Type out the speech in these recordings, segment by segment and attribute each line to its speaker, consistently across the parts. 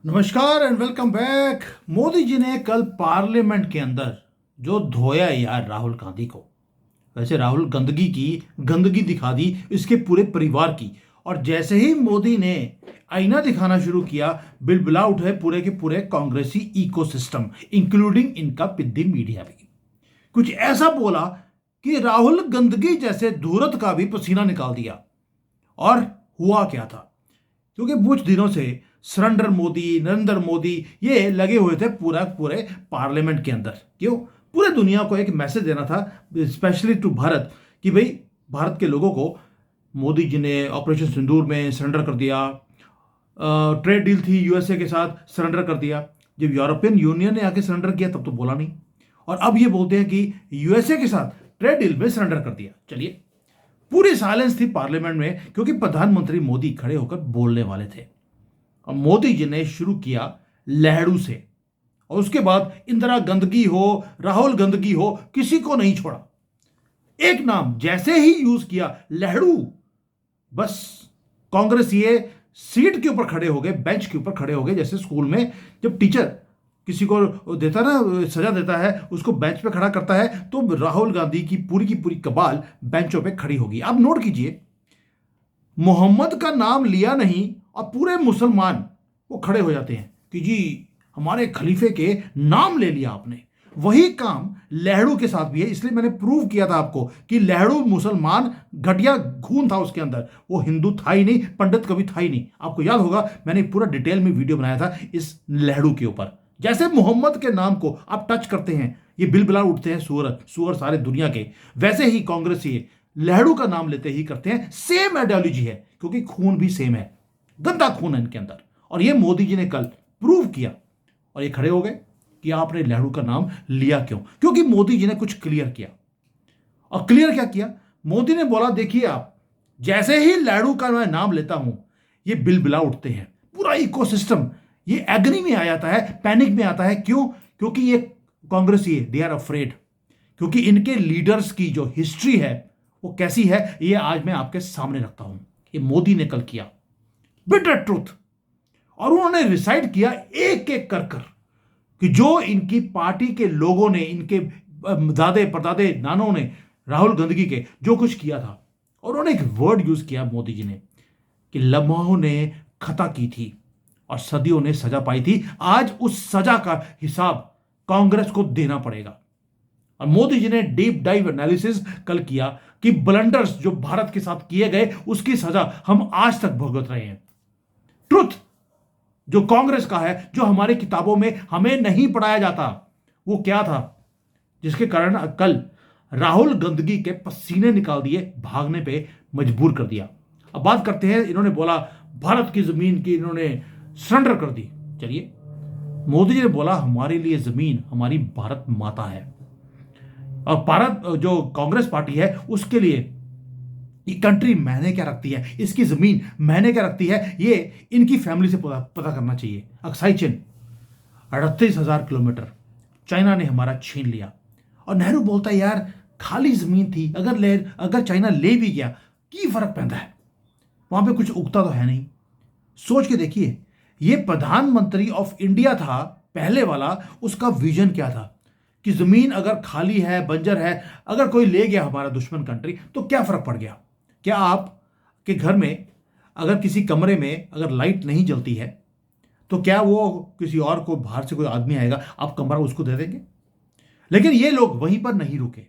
Speaker 1: नमस्कार and welcome back. Modi ji ने कल पार्लियामेंट के अंदर जो धोया यार राहुल गांधी को। वैसे राहुल गंदगी दिखा दी इसके पूरे परिवार की। और जैसे ही मोदी ने आईना दिखाना शुरू किया, बिलबिला उठे पूरे के पूरे कांग्रेसी इकोसिस्टम, इंक्लूडिंग इनका पिद्दी मीडिया भी। कुछ ऐसा बोला कि राहुल गंदगी जैसे धूर्त का भी पसीना निकाल दिया। और हुआ क्या था? क्योंकि कुछ दिनों से सरेंडर मोदी, नरेंद्र मोदी ये लगे हुए थे पूरा पूरे पार्लियामेंट के अंदर। क्यों? पूरे दुनिया को एक मैसेज देना था, स्पेशली टू भारत, कि भाई भारत के लोगों को मोदी जी ने ऑपरेशन सिंदूर में सरेंडर कर दिया, ट्रेड डील थी यूएसए के साथ, सरेंडर कर दिया। जब यूरोपियन यूनियन ने आके सरेंडर किया तब तो बोला नहीं, और अब ये बोलते हैं कि यूएसए के साथ ट्रेड डील में सरेंडर कर दिया। चलिए, पूरी साइलेंस थी पार्लियामेंट में क्योंकि प्रधानमंत्री मोदी खड़े होकर बोलने वाले थे। और मोदी जी ने शुरू किया लहड़ू से, और उसके बाद इंदिरा गंदगी हो, राहुल गंदगी हो, किसी को नहीं छोड़ा। एक नाम जैसे ही यूज किया, लहड़ू, बस कांग्रेस ये सीट के ऊपर खड़े हो गए, बेंच के ऊपर खड़े हो गए। जैसे स्कूल में जब टीचर किसी को देता ना, सजा देता है, उसको बेंच पे खड़ा करता है, तो राहुल गांधी की पूरी कबाल बेंचों पे खड़ी होगी। आप नोट कीजिए, मोहम्मद का नाम लिया नहीं और पूरे मुसलमान वो खड़े हो जाते हैं कि जी हमारे खलीफे के नाम ले लिया आपने। वही काम लहड़ू के साथ भी है। इसलिए मैंने प्रूव किया था आपको कि लहड़ू मुसलमान, घटिया खून था उसके अंदर, वो हिंदू था ही नहीं, पंडित कभी था ही नहीं। आपको याद होगा, मैंने पूरा डिटेल में वीडियो बनाया था इस लहड़ू के ऊपर। जैसे मोहम्मद के नाम को आप टच करते हैं, ये बिलबिला उठते हैं सुअर सारे दुनिया के, वैसे ही कांग्रेस ये लहड़ू का नाम लेते ही करते हैं। सेम आइडियोलॉजी है, क्योंकि खून भी सेम है, गंदा खून है इनके अंदर। और ये मोदी जी ने कल प्रूव किया, और ये खड़े हो गए कि आपने लहड़ू का नाम लिया क्यों? क्योंकि मोदी जी ने कुछ क्लियर किया। और क्लियर क्या किया? मोदी ने बोला, देखिए आप, जैसे ही लहड़ू का मैं नाम लेता हूं, ये बिलबिला उठते हैं, पूरा इकोसिस्टम ये एग्री में आ जाता है, पैनिक में आता है। क्यों? क्योंकि ये कांग्रेसी, दे आर अफ्रेड। क्योंकि इनके लीडर्स की जो हिस्ट्री है वो कैसी है, ये आज मैं आपके सामने रखता हूं। ये मोदी ने कल किया, बिटर ट्रूथ। और उन्होंने रिसाइड किया एक एक कर कर कि जो इनकी पार्टी के लोगों ने, इनके दादे परदादे नानों ने राहुल गंदगी के जो कुछ किया था। और उन्होंने एक वर्ड यूज किया मोदी जी ने कि लम्हों ने खता की थी और सदियों ने सजा पाई थी। आज उस सजा का हिसाब कांग्रेस को देना पड़ेगा। और मोदी जी ने डीप डाइव एनालिसिस कल किया कि ब्लंडर्स जो भारत के साथ किए गए उसकी सजा हम आज तक भुगत रहे हैं। ट्रुथ जो कांग्रेस का है, जो हमारी किताबों में हमें नहीं पढ़ाया जाता, वो क्या था जिसके कारण कल राहुल गंदगी के पसीने निकाल दिए, भागने पे मजबूर कर दिया। अब बात करते हैं, इन्होंने बोला भारत की जमीन की इन्होंने सरेंडर कर दी। चलिए, मोदी जी ने बोला हमारे लिए जमीन हमारी भारत माता है, और भारत जो कांग्रेस पार्टी है उसके लिए ये कंट्री मैंने क्या रखती है, इसकी जमीन मैंने क्या रखती है, ये इनकी फैमिली से पता करना चाहिए। अक्साई चीन 38,000 किलोमीटर चाइना ने हमारा छीन लिया। और नेहरू बोलता है यार खाली जमीन थी, अगर चाइना ले भी गया की फर्क पैदा है, वहां पे कुछ उगता तो है नहीं। सोच के देखिए, ये प्रधानमंत्री ऑफ इंडिया था पहले वाला, उसका विजन क्या था कि जमीन अगर खाली है, बंजर है, अगर कोई ले गया हमारा दुश्मन कंट्री तो क्या फर्क पड़ गया? क्या आप के घर में अगर किसी कमरे में अगर लाइट नहीं जलती है तो क्या वो किसी और को, बाहर से कोई आदमी आएगा, आप कमरा उसको दे देंगे? लेकिन ये लोग वहीं पर नहीं रुके,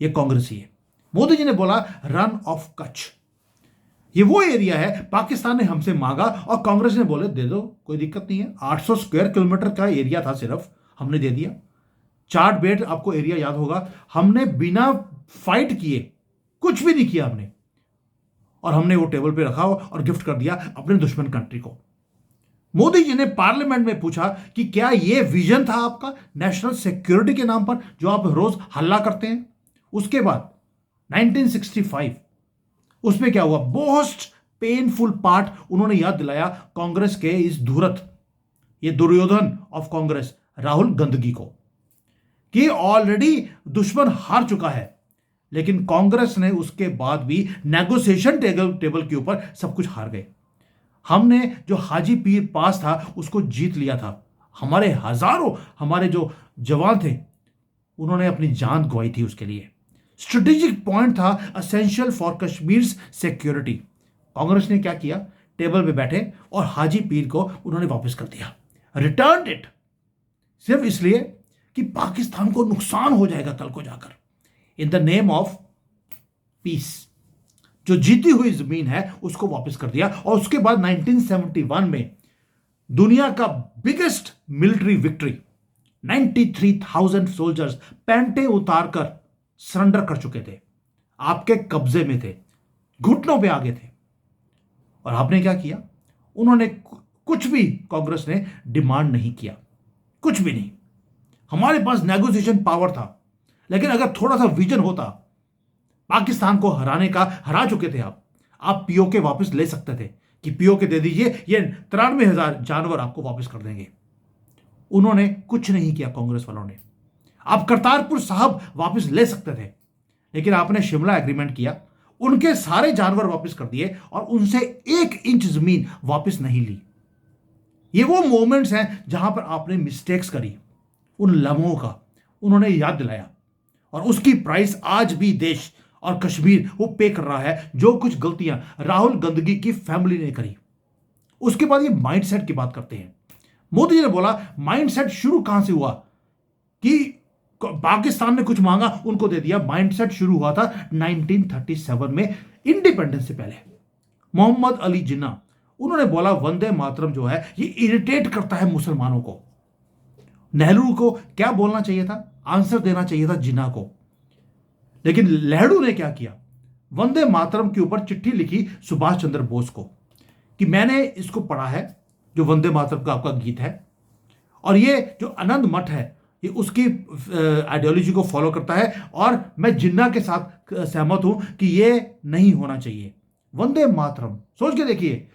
Speaker 1: ये कांग्रेसी है। मोदी जी ने बोला रन ऑफ कच्छ, ये वो एरिया है पाकिस्तान ने हमसे मांगा और कांग्रेस ने बोले दे दो, कोई दिक्कत नहीं है। 800 स्क्वायर किलोमीटर का एरिया था सिर्फ, हमने दे दिया। चार्ट बेट आपको एरिया याद होगा, हमने बिना फाइट किए, कुछ भी नहीं किया हमने, और हमने वो टेबल पे रखा और गिफ्ट कर दिया अपने दुश्मन कंट्री को। मोदी जी ने पार्लियामेंट में पूछा कि क्या ये विजन था आपका नेशनल सिक्योरिटी के नाम पर जो आप रोज हल्ला करते हैं? उसके बाद 1965 उसमें क्या हुआ, मोस्ट पेनफुल पार्ट उन्होंने याद दिलाया कांग्रेस के इस धूर्त, ये दुर्योधन ऑफ कांग्रेस राहुल गंदगी को, कि ऑलरेडी दुश्मन हार चुका है, लेकिन कांग्रेस ने उसके बाद भी नेगोशिएशन टेबल के ऊपर सब कुछ हार गए। हमने जो हाजी पीर पास था उसको जीत लिया था। हमारे हजारों हमारे जो जवान थे उन्होंने अपनी जान गंवाई थी उसके लिए। स्ट्रेटेजिक पॉइंट था, essential for Kashmir security. Congress ने क्या किया, टेबल पे बैठे और हाजी पीर को उन्होंने वापस कर दिया, रिटर्न इट, सिर्फ इसलिए कि पाकिस्तान को नुकसान हो जाएगा कल को जाकर, in the name of peace. जो जीती हुई जमीन है उसको वापस कर दिया। और उसके बाद 1971 में दुनिया का बिगेस्ट मिलिट्री विक्ट्री, 93,000 सोल्जर्स पैंटे उतारकर सरेंडर कर चुके थे, आपके कब्जे में थे, घुटनों पे आगे थे। और आपने क्या किया, उन्होंने कुछ भी, कांग्रेस ने डिमांड नहीं किया, कुछ भी नहीं। हमारे पास नेगोशिएशन पावर था, लेकिन अगर थोड़ा सा विजन होता, पाकिस्तान को हराने का, हरा चुके थे आप पीओके वापस ले सकते थे कि पीओके दे दीजिए, ये 93,000 जानवर आपको वापस कर देंगे। उन्होंने कुछ नहीं किया कांग्रेस वालों ने। आप करतारपुर साहब वापस ले सकते थे, लेकिन आपने शिमला एग्रीमेंट किया, उनके सारे जानवर वापस कर दिए और उनसे 1 इंच जमीन वापस नहीं ली। ये वो मोमेंट्स हैं जहां पर आपने मिस्टेक्स करी, उन लम्हों का उन्होंने याद दिलाया, और उसकी प्राइस आज भी देश और कश्मीर वो पे कर रहा है, जो कुछ गलतियां राहुल गंदगी की फैमिली ने करी। उसके बाद ये माइंडसेट की बात करते हैं। मोदी जी ने बोला माइंडसेट शुरू कहां से हुआ कि पाकिस्तान ने कुछ मांगा उनको दे दिया। माइंडसेट शुरू हुआ था 1937 में, इंडिपेंडेंस से पहले। मोहम्मद अली जिन्ना, उन्होंने बोला वंदे मातरम जो है ये इरिटेट करता है मुसलमानों को। नेहरू को क्या बोलना चाहिए था, आंसर देना चाहिए था जिन्ना को, लेकिन नेहरू ने क्या किया, वंदे मातरम के ऊपर चिट्ठी लिखी सुभाष चंद्र बोस को कि मैंने इसको पढ़ा है, जो वंदे मातरम का आपका गीत है, और ये जो आनंद मठ है ये उसकी आइडियोलॉजी को फॉलो करता है, और मैं जिन्ना के साथ सहमत हूं कि ये नहीं होना चाहिए। वंदे मातरम, सोच के देखिए,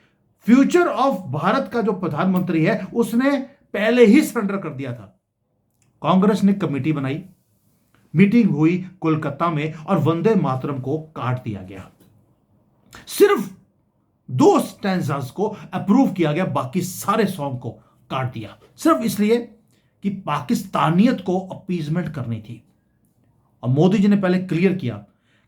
Speaker 1: फ्यूचर ऑफ भारत का जो प्रधानमंत्री है उसने पहले ही सरेंडर कर दिया था। कांग्रेस ने कमेटी बनाई, मीटिंग हुई कोलकाता में, और वंदे मातरम को काट दिया गया। सिर्फ 2 स्टैंजास को अप्रूव किया गया, बाकी सारे सॉन्ग को काट दिया, सिर्फ इसलिए कि पाकिस्तानियत को अपीजमेंट करनी थी। और मोदी जी ने पहले क्लियर किया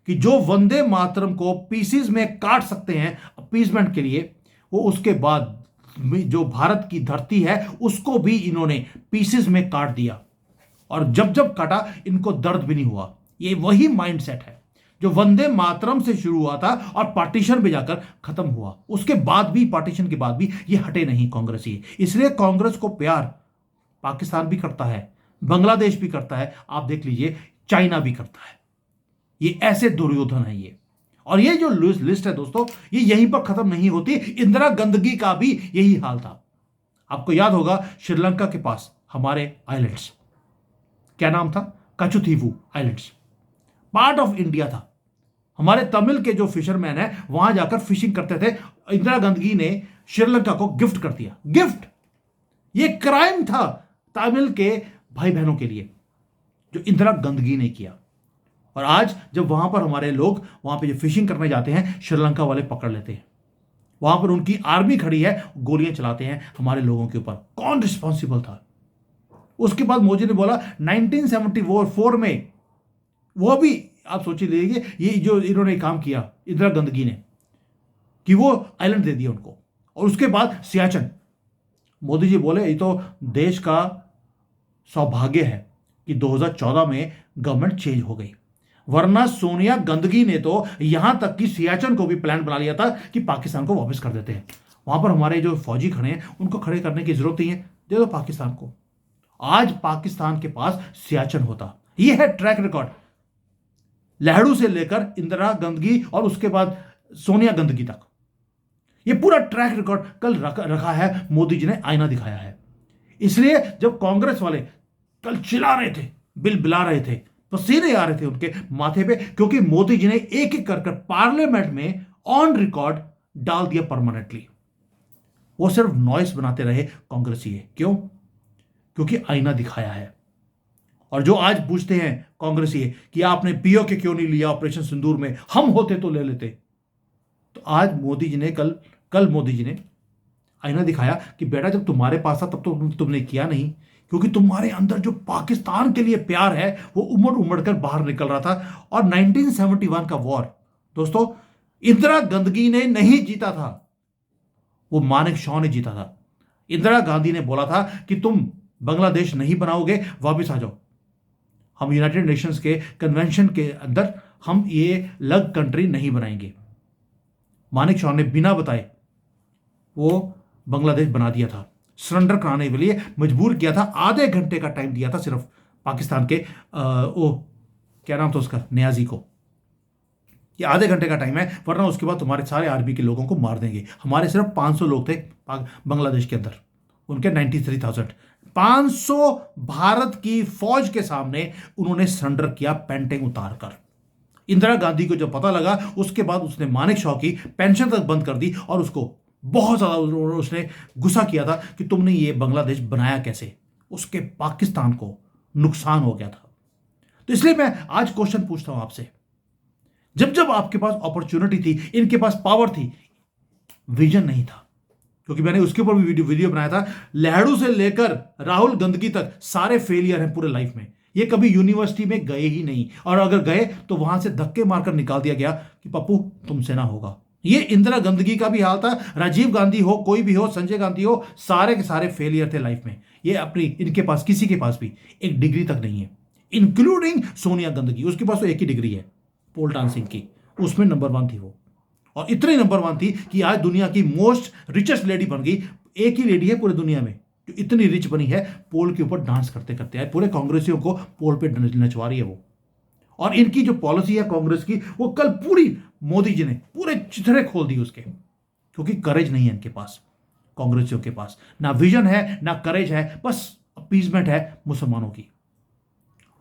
Speaker 1: कि जो वंदे मातरम को पीसेस में काट सकते हैं अपीजमेंट के लिए, वो उसके बाद जो भारत की धरती है उसको भी इन्होंने पीसेस में काट दिया, और जब जब काटा इनको दर्द भी नहीं हुआ। ये वही माइंडसेट है जो वंदे मातरम से शुरू हुआ था और पार्टीशन पे जाकर खत्म हुआ। उसके बाद भी, पार्टीशन के बाद भी ये हटे नहीं कांग्रेसी। इसलिए कांग्रेस को प्यार पाकिस्तान भी करता है, बांग्लादेश भी करता है, आप देख लीजिए चाइना भी करता है। ये ऐसे दुर्योधन है ये। और ये जो लिस्ट है दोस्तों, ये यहीं पर खत्म नहीं होती। इंदिरा गंदगी का भी यही हाल था। आपको याद होगा श्रीलंका के पास हमारे आइलैंड्स, क्या नाम था, कचुथीवू आइलैंड्स, पार्ट ऑफ इंडिया था। हमारे तमिल के जो फिशरमैन है वहां जाकर फिशिंग करते थे, इंदिरा गंदगी ने श्रीलंका को गिफ्ट कर दिया। गिफ्ट, ये क्राइम था तमिल के भाई बहनों के लिए जो इंदिरा गंदगी ने किया। और आज जब वहां पर हमारे लोग वहां पे जो फिशिंग करने जाते हैं, श्रीलंका वाले पकड़ लेते हैं, वहां पर उनकी आर्मी खड़ी है, गोलियां चलाते हैं हमारे लोगों के ऊपर। कौन रिस्पॉन्सिबल था? उसके बाद मोदी ने बोला 1974 में, वो भी आप सोच लीजिए, ये जो इन्होंने काम किया इंदिरा गंदगी ने, कि वो आइलैंड दे दिया उनको। और उसके बाद सियाचिन, मोदी जी बोले ये तो देश का सौभाग्य है कि 2014 में गवर्नमेंट चेंज हो गई, वरना सोनिया गंदगी ने तो यहां तक कि सियाचिन को भी प्लान बना लिया था कि पाकिस्तान को वापस कर देते हैं। वहां पर हमारे जो फौजी खड़े हैं उनको खड़े करने की जरूरत नहीं है, दे दो पाकिस्तान को। आज पाकिस्तान के पास सियाचिन होता। यह है ट्रैक रिकॉर्ड, नेहरू से लेकर इंदिरा गंदगी और उसके बाद सोनिया गंदगी तक। यह पूरा ट्रैक रिकॉर्ड कल रखा है, मोदी जी ने आईना दिखाया है। इसलिए जब कांग्रेस वाले कल चिल्ला रहे थे, बिल बिला रहे थे, पसीने आ रहे थे उनके माथे पे, क्योंकि मोदी जी ने एक एक कर पार्लियामेंट में ऑन रिकॉर्ड डाल दिया परमानेंटली। वो सिर्फ नॉइस बनाते रहे कांग्रेसी है। क्यों? क्योंकि आईना दिखाया है। और जो आज पूछते हैं कांग्रेसी कि आपने पीओके क्यों नहीं लिया ऑपरेशन सिंदूर में, हम होते तो ले लेते। तो आज मोदी जी ने कल मोदी जी ने आईना दिखाया कि बेटा जब तुम्हारे पास था तब तो तुमने किया नहीं, क्योंकि तुम्हारे अंदर जो पाकिस्तान के लिए प्यार है वो उमड़ उमड़ कर बाहर निकल रहा था। और 1971 का वॉर दोस्तों इंदिरा गांधी ने नहीं जीता था, वो मानेक शॉ ने जीता था। इंदिरा गांधी ने बोला था कि तुम बांग्लादेश नहीं बनाओगे, वापस आ जाओ, हम यूनाइटेड नेशंस के कन्वेंशन के अंदर हम ये अलग कंट्री नहीं बनाएंगे। मानेक शॉ ने बिना बताए वो बांग्लादेश बना दिया था, सरेंडर कराने के लिए मजबूर किया था। आधे घंटे का टाइम दिया था सिर्फ पाकिस्तान के वो क्या नाम था उसका, नियाजी को, ये आधे घंटे का टाइम है, वरना उसके बाद तुम्हारे सारे आर्मी के लोगों को मार देंगे। हमारे सिर्फ 500 लोग थे बांग्लादेश के अंदर, उनके 93,000। 500 भारत की फौज के सामने उन्होंने सरेंडर किया पेंटिंग उतार कर। इंदिरा गांधी को जब पता लगा उसके बाद उसने मानेक शॉ की पेंशन तक बंद कर दी और उसको बहुत ज्यादा उसने गुस्सा किया था कि तुमने ये बांग्लादेश बनाया कैसे, उसके पाकिस्तान को नुकसान हो गया था। तो इसलिए मैं आज क्वेश्चन पूछता हूं आपसे, जब जब आपके पास अपॉर्चुनिटी थी, इनके पास पावर थी, विजन नहीं था। क्योंकि मैंने उसके ऊपर भी वीडियो बनाया था, लहड़ू से लेकर राहुल गांधी तक सारे फेलियर हैं पूरे लाइफ में। ये कभी यूनिवर्सिटी में गए ही नहीं, और अगर गए तो वहां से धक्के मारकर निकाल दिया गया कि पप्पू तुमसे ना होगा। ये इंदिरा गांधी का भी हाल था, राजीव गांधी हो, कोई भी हो, संजय गांधी हो, सारे के सारे फेलियर थे लाइफ में। ये अपनी, इनके पास किसी के पास भी एक डिग्री तक नहीं है, इंक्लूडिंग सोनिया गांधी। उसके पास तो एक ही डिग्री है, पोल डांसिंग की, उसमें नंबर 1 थी वो, और इतनी नंबर 1 थी कि आज दुनिया की मोस्ट रिचेस्ट लेडी बन गई। एक ही लेडी है पूरी दुनिया में जो इतनी रिच बनी है, पोल के ऊपर डांस करते करते आए, पूरे कांग्रेसियों को पोल पे नचवा रही है वो। और इनकी जो पॉलिसी है कांग्रेस की, वो कल पूरी मोदी जी ने पूरे चिथड़े खोल दी उसके, क्योंकि करेज नहीं है इनके पास, कांग्रेसियों के पास ना विजन है ना करेज है, बस अपीजमेंट है मुसलमानों की।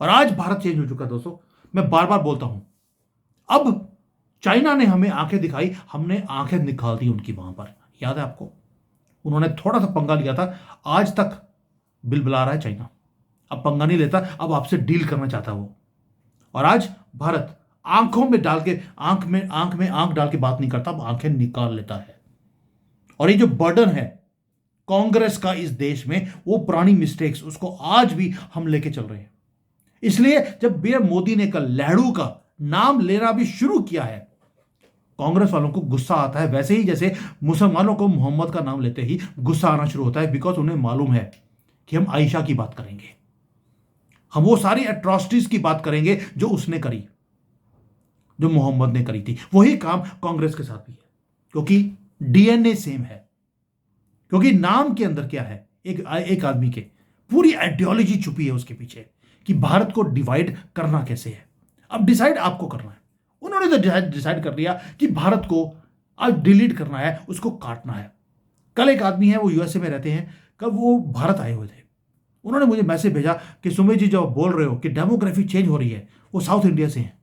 Speaker 1: और आज भारत चेंज हो चुका दोस्तों, मैं बार बार बोलता हूं। अब चाइना ने हमें आंखें दिखाई, हमने आंखें निकाल दी उनकी। वहां पर याद है आपको, उन्होंने थोड़ा सा पंगा लिया था, आज तक बिलबिला रहा है चाइना। अब पंगा नहीं लेता, अब आपसे डील करना चाहता है वो। और आज भारत आंखों में डाल के, आंख में आंख डाल के बात नहीं करता, अब आंखें निकाल लेता है। और ये जो बर्डन है कांग्रेस का इस देश में, वो पुरानी मिस्टेक्स, उसको आज भी हम लेके चल रहे हैं। इसलिए जब पीएम मोदी ने कल लहड़ू का नाम लेना भी शुरू किया है, कांग्रेस वालों को गुस्सा आता है, वैसे ही जैसे मुसलमानों को मोहम्मद का नाम लेते ही गुस्सा आना शुरू होता है। बिकॉज उन्हें मालूम है कि हम आयशा की बात करेंगे, हम वो सारी एट्रॉसिटीज की बात करेंगे जो उसने करी, जो मोहम्मद ने करी थी। वही काम कांग्रेस के साथ भी है, क्योंकि डीएनए सेम है। क्योंकि नाम के अंदर क्या है, एक आदमी के पूरी आइडियोलॉजी छुपी है उसके पीछे, कि भारत को डिवाइड करना कैसे है। अब डिसाइड आपको करना है। उन्होंने तो डिसाइड कर लिया कि भारत को आज डिलीट करना है, उसको काटना है। कल एक आदमी है, वो यूएसए में रहते हैं, कब वो भारत आए हुए थे, उन्होंने मुझे मैसेज भेजा कि सुमित जी जो आप बोल रहे हो कि डेमोग्राफी चेंज हो रही है, वो साउथ इंडिया से हैं।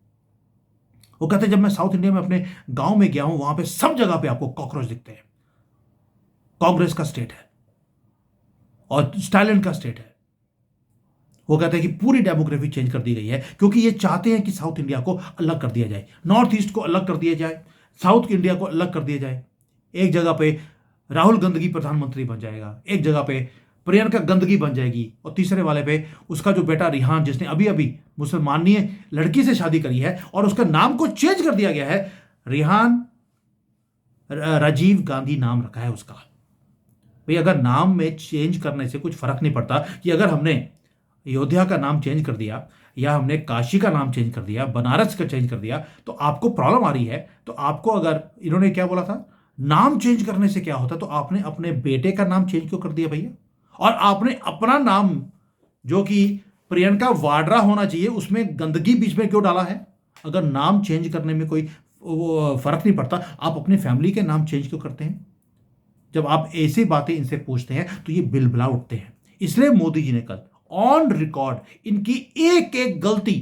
Speaker 1: वो कहते हैं जब मैं साउथ इंडिया में अपने गांव में गया हूं, वहां पे सब जगह पे आपको कॉकरोच दिखते हैं। कांग्रेस का स्टेट है और स्टालिन का स्टेट है। वो कहते हैं कि पूरी डेमोग्राफी चेंज कर दी गई है, क्योंकि ये चाहते हैं कि साउथ इंडिया को अलग कर दिया जाए, नॉर्थ ईस्ट को अलग कर दिया जाए, साउथ इंडिया को अलग कर दिया जाए। एक जगह पे राहुल गांधी प्रधानमंत्री बन जाएगा, एक जगह पे प्रियंका गांधी बन जाएगी, और तीसरे वाले पे उसका जो बेटा रिहान, जिसने अभी अभी मुसलमानी लड़की से शादी करी है और उसका नाम को चेंज कर दिया गया है, रिहान राजीव गांधी नाम रखा है उसका। भाई अगर नाम में चेंज करने से कुछ फर्क नहीं पड़ता, कि अगर हमने अयोध्या का नाम चेंज कर दिया, या हमने काशी का नाम चेंज कर दिया, बनारस का चेंज कर दिया, तो आपको प्रॉब्लम आ रही है, तो आपको, अगर इन्होंने क्या बोला था, नाम चेंज करने से क्या होता, तो आपने अपने बेटे का नाम चेंज क्यों कर दिया भैया? और आपने अपना नाम जो कि प्रियंका वाड्रा होना चाहिए, उसमें गंदगी बीच में क्यों डाला है? अगर नाम चेंज करने में कोई फर्क नहीं पड़ता, आप अपनी फैमिली के नाम चेंज क्यों करते हैं? जब आप ऐसी बातें इनसे पूछते हैं तो ये बिलबिला उठते हैं। इसलिए मोदी जी ने कल ऑन रिकॉर्ड इनकी एक एक गलती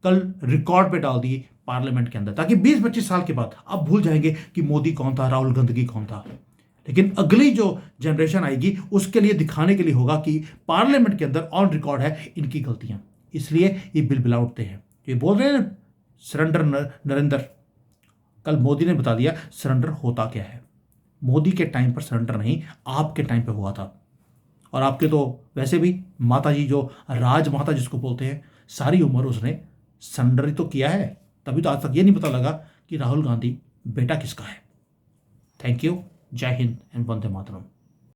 Speaker 1: कल रिकॉर्ड पे डाल दी पार्लियामेंट के अंदर, ताकि 20-25 साल के बाद आप भूल जाएंगे कि मोदी कौन था, राहुल गांधी कौन था। लेकिन अगली जो जनरेशन आएगी उसके लिए दिखाने के लिए होगा कि पार्लियामेंट के अंदर ऑन रिकॉर्ड है इनकी गलतियां। इसलिए ये बिलबिला उठते हैं, ये बोल रहे हैं सरेंडर नरेंद्र। कल मोदी ने बता दिया सरेंडर होता क्या है। मोदी के टाइम पर सरेंडर नहीं, आपके टाइम पे हुआ था। और आपके तो वैसे भी माता जी, जो राजमाता जिसको बोलते हैं, सारी उम्र उसने सरेंडर ही तो किया है। तभी तो आज तक ये नहीं पता लगा कि राहुल गांधी बेटा किसका है। Thank you. जय हिंद एंड वंदे मातरम।